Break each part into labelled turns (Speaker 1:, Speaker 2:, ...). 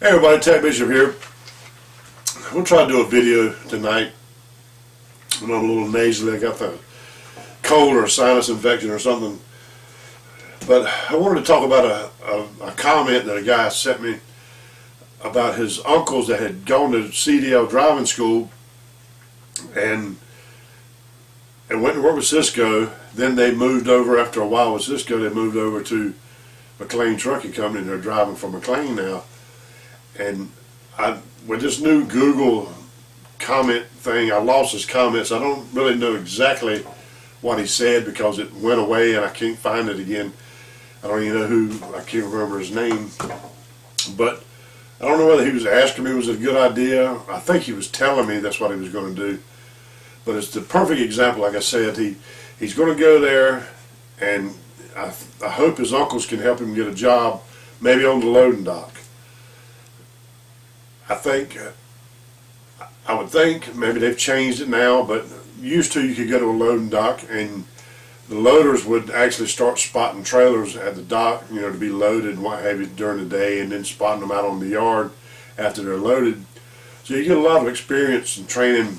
Speaker 1: Hey everybody, Tech Bishop here. I'm going to try to do a video tonight when I'm a little nasally. I got the cold or a sinus infection or something. But I wanted to talk about a comment that a guy sent me about his uncles that had gone to CDL driving school and went to work with Cisco. Then they moved over, after a while with Cisco, they moved over to McLean Trucking Company, and they're driving for McLean now. And with this new Google comment thing, I lost his comments. I don't really know exactly what he said because it went away and I can't find it again. I don't even know who, I can't remember his name. But I don't know whether he was asking me was it a good idea. I think he was telling me that's what he was going to do. But it's the perfect example. Like I said, he's going to go there, and I hope his uncles can help him get a job, maybe on the loading dock. I would think maybe they've changed it now, but used to you could go to a loading dock and the loaders would actually start spotting trailers at the dock, you know, to be loaded and what have you during the day, and then spotting them out on the yard after they're loaded. So you get a lot of experience in training,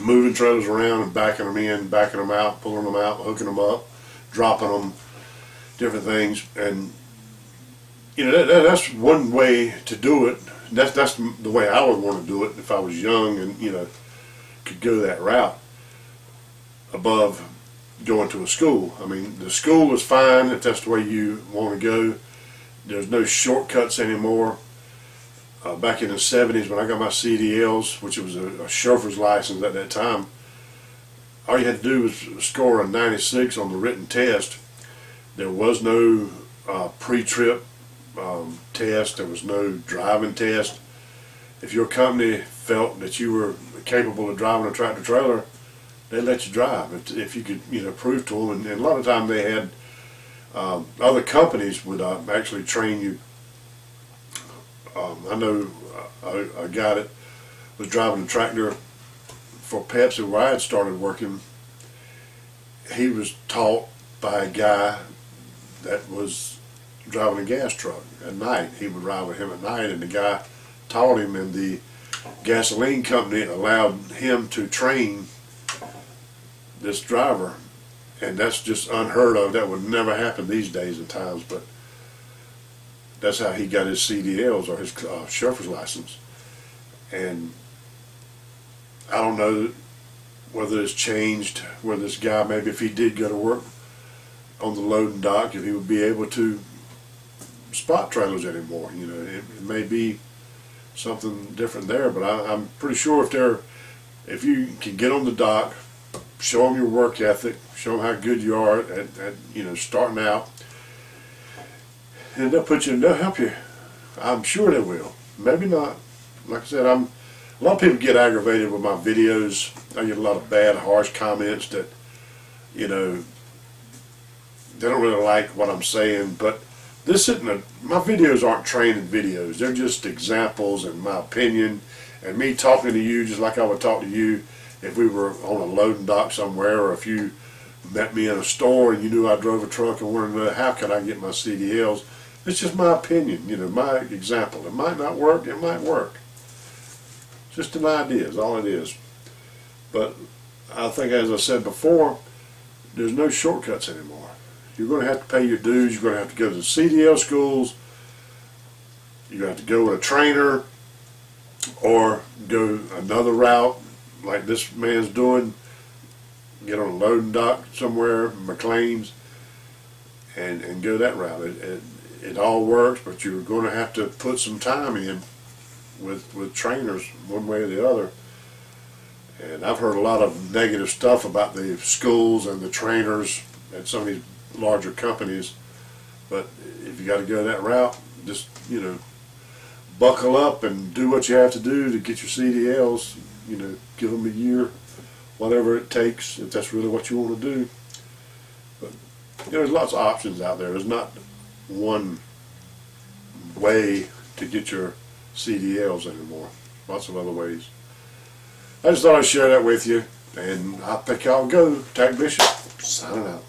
Speaker 1: moving trailers around and backing them in, backing them out, pulling them out, hooking them up, dropping them, different things. And you know, that's one way to do it. That's the way I would want to do it if I was young and, you know, could go that route above going to a school. I mean, the school is fine if that's the way you want to go. There's no shortcuts anymore. Back in the 70s when I got my CDLs, which was a chauffeur's license at that time, all you had to do was score a 96 on the written test. There was no pre-trip test. There was no driving test. If your company felt that you were capable of driving a tractor trailer, they let you drive if you could, you know, prove to them. And a lot of times they had other companies would actually train you. I know a guy that was driving a tractor for Pepsi where I had started working. He was taught by a guy that was driving a gas truck at night. He would ride with him at night, and the guy taught him, and the gasoline company allowed him to train this driver. And that's just unheard of. That would never happen these days and times, but that's how he got his CDLs, or his chauffeur's license. And I don't know whether it's changed, where this guy, maybe if he did go to work on the loading dock, if he would be able to spot trailers anymore. You know, it may be something different there, but I'm pretty sure if you can get on the dock, show them your work ethic, show them how good you are at you know, starting out, and they'll help you. I'm sure they will. Maybe not. Like I said, a lot of people get aggravated with my videos. I get a lot of bad, harsh comments that, you know, they don't really like what I'm saying. But this isn't my videos aren't training videos. They're just examples and my opinion and me talking to you just like I would talk to you if we were on a loading dock somewhere, or if you met me in a store and you knew I drove a truck and wanted to know how could I get my CDLs. It's just my opinion, you know, my example. It might not work, it might work. Just an idea is all it is. But I think, as I said before, there's no shortcuts anymore. You're going to have to pay your dues. You're going to have to go to the CDL schools. You're going to have to go with a trainer, or go another route like this man's doing. Get on a loading dock somewhere, McLean's, and go that route. It all works, but you're going to have to put some time in with trainers one way or the other. And I've heard a lot of negative stuff about the schools and the trainers at some of these larger companies, but if you got to go that route, just, you know, buckle up and do what you have to do to get your CDLs. You know, give them a year, whatever it takes, if that's really what you want to do. But you know, there's lots of options out there. There's not one way to get your CDLs anymore. Lots of other ways. I just thought I'd share that with you, and I think I'll go. Tech Bishop, signing out.